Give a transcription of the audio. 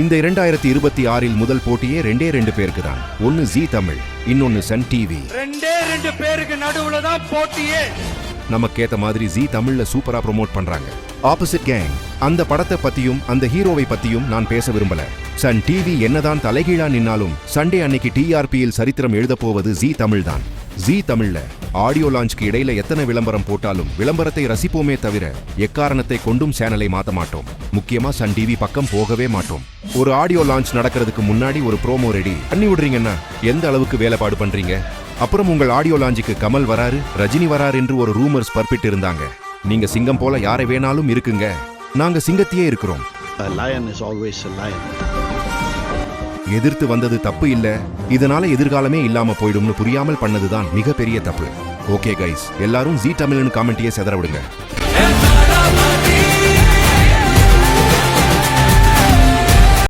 இந்த 2026 முதல் போட்டியே ரெண்டு பேருக்கு தான். ஒன்னு ஜீ தமிழ், இன்னொன்னு சன் டிவி. ரெண்டு பேருக்கு நடுவுல தான் போட்டியே. நமக்கேத்த மாதிரி ஜீ தமிழ்ல சூப்பரா ப்ரோமோட் பண்றாங்க. ஆப்போசிட் கேங் அந்த படத்தை பத்தியும் அந்த ஹீரோவை பத்தியும் நான் பேச விரும்பல. சன் டிவி என்னதான் தலைகீழா நின்னாலும் சண்டே அன்னைக்கு டிஆர்பியில் சரித்திரம் எழுத போவது ஜீ தமிழ் தான். ஜீ தமிழ்ல ஆடியோ லான்ச்க்கு இடையில எத்தனை விளம்பரம் போட்டாலும் விளம்பரத்தை ரசிப்போமே தவிர எக்காரணத்தை கொண்டும் சேனலை மாத்த மாட்டோம். முக்கியமா சன் டிவி பக்கம் போகவே மாட்டோம். ஒரு ஆடியோ லான்ச் நடக்கிறதுக்கு முன்னாடி ஒரு ப்ரோமோ ரெடி பண்ணி விடுறீங்கன்னா எந்த அளவுக்கு வேலைப்பாடு பண்றீங்க? அப்புறம் உங்கள் ஆடியோ லான்ச்சுக்கு கமல் வராரு, ரஜினி வராரு என்று ஒரு ரூமர்ஸ் பரப்பிட்டு இருந்தாங்க. நீங்க சிங்கம் போல யாரை வேணாலும் இருக்குங்க, நாங்க சிங்கத்தையே இருக்கிறோம். எதிர்த்து வந்தது தப்பு இல்ல, இதனால எதிர்காலமே இல்லாம போயிடும்னு புரியாமல் பண்ணதுதான் மிகப்பெரிய தப்பு. ஓகே கைஸ், எல்லாரும் ஜீ தமிழ்னு காமெண்ட்டையே செதற விடுங்க.